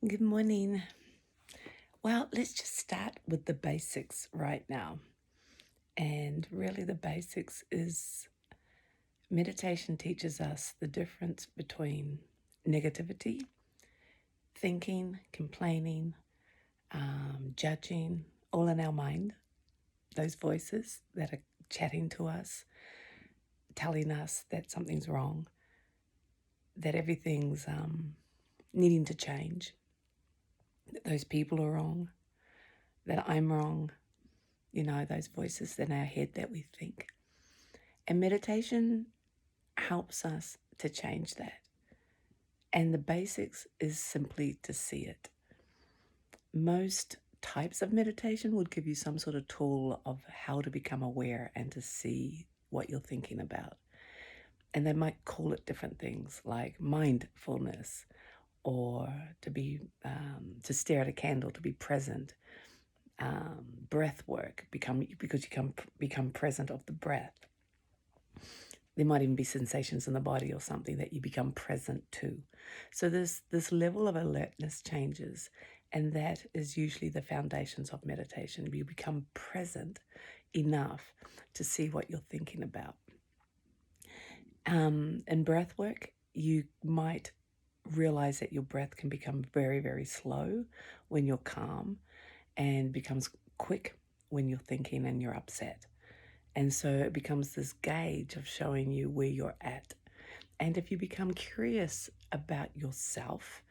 Good morning. Well, let's just start with the basics right now. And really, the basics is meditation teaches us the difference between negativity, thinking, complaining, judging, all in our mind, those voices that are chatting to us, telling us that something's wrong, that everything's needing to change, that those people are wrong, that I'm wrong. Those voices in our head that we think. And meditation helps us to change that. And the basics is simply to see it. Most types of meditation would give you some sort of tool of how to become aware and to see what you're thinking about. And they might call it different things like mindfulness, or to stare at a candle, to be present, breath work, because you become present of the breath. There might even be sensations in the body or something that you become present to. So this level of alertness changes, and that is usually the foundations of meditation. You become present enough to see what you're thinking about. In breath work, you might realize that your breath can become very, very slow when you're calm, and becomes quick when you're thinking and you're upset. And so it becomes this gauge of showing you where you're at. And if you become curious about yourself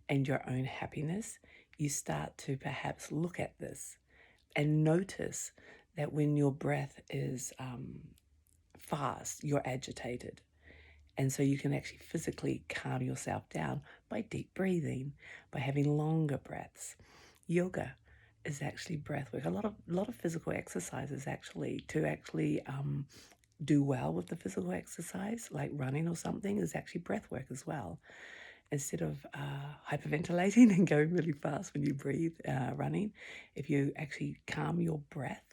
and your own happiness, you start to perhaps look at this and notice that when your breath is fast, you're agitated. And so you can actually physically calm yourself down by deep breathing, by having longer breaths. Yoga is actually breath work. A lot of physical exercises to do well with the physical exercise, like running or something, is actually breath work as well. Instead of hyperventilating and going really fast when you breathe running, if you actually calm your breath,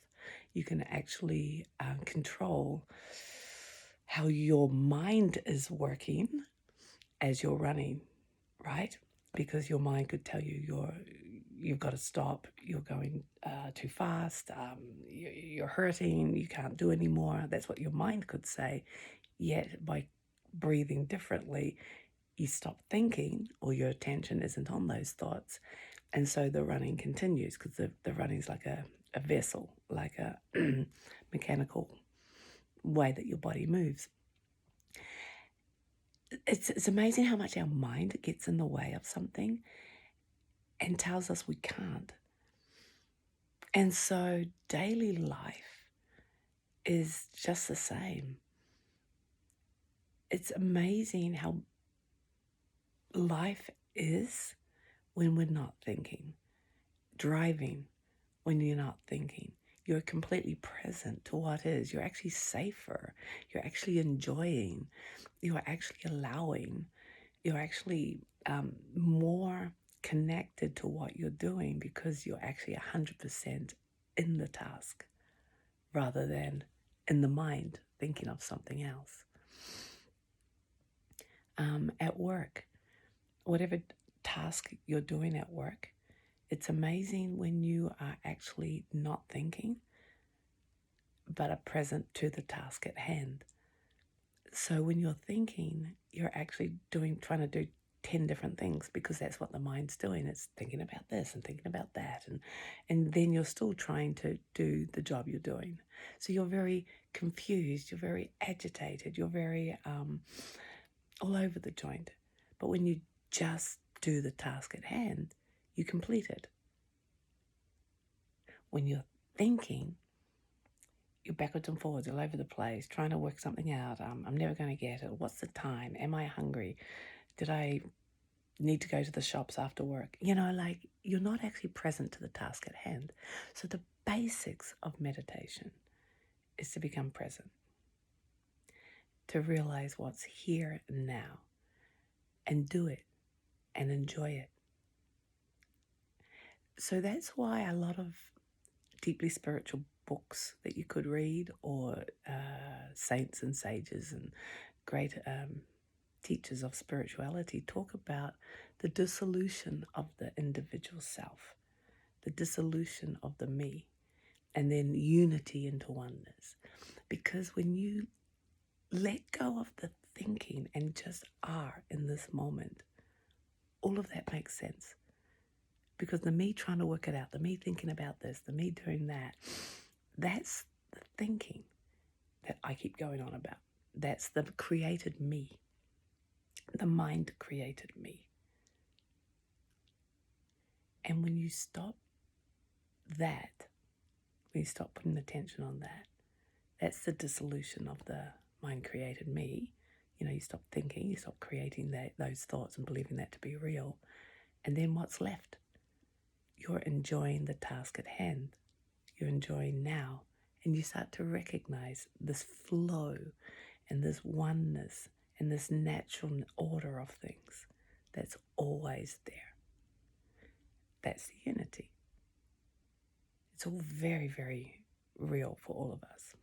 you can actually control how your mind is working as you're running, right? Because your mind could tell you you've got to stop, you're going too fast, you're hurting, you can't do anymore. That's what your mind could say. Yet by breathing differently, you stop thinking, or your attention isn't on those thoughts. And so the running continues, because the running is like a vessel, like a mechanical way that your body moves. It's amazing how much our mind gets in the way of something and tells us we can't. And so daily life is just the same. It's amazing how life is when we're not thinking. Driving when you're not thinking. You're completely present to what is. You're actually safer. You're actually enjoying. You're actually allowing. You're actually more connected to what you're doing, because you're actually 100% in the task rather than in the mind thinking of something else. At work, whatever task you're doing at work, it's amazing when you are actually not thinking, but are present to the task at hand. So when you're thinking, you're actually trying to do 10 different things, because that's what the mind's doing. It's thinking about this and thinking about that. And then you're still trying to do the job you're doing. So you're very confused. You're very agitated. You're very all over the joint. But when you just do the task at hand, you complete it. When you're thinking, you're backwards and forwards all over the place, trying to work something out. I'm never going to get it. What's the time? Am I hungry? Did I need to go to the shops after work? You're not actually present to the task at hand. So the basics of meditation is to become present, to realize what's here and now, and do it and enjoy it. So that's why a lot of deeply spiritual books that you could read, or saints and sages and great teachers of spirituality talk about the dissolution of the individual self, the dissolution of the me, and then unity into oneness. Because when you let go of the thinking and just are in this moment, all of that makes sense. Because the me trying to work it out, the me thinking about this, the me doing that, that's the thinking that I keep going on about. That's the created me. The mind created me. And when you stop that, when you stop putting attention on that, that's the dissolution of the mind created me. You stop thinking, you stop creating those thoughts and believing that to be real. And then what's left? You're enjoying the task at hand. You're enjoying now. And you start to recognize this flow and this oneness and this natural order of things that's always there. That's the unity. It's all very, very real for all of us.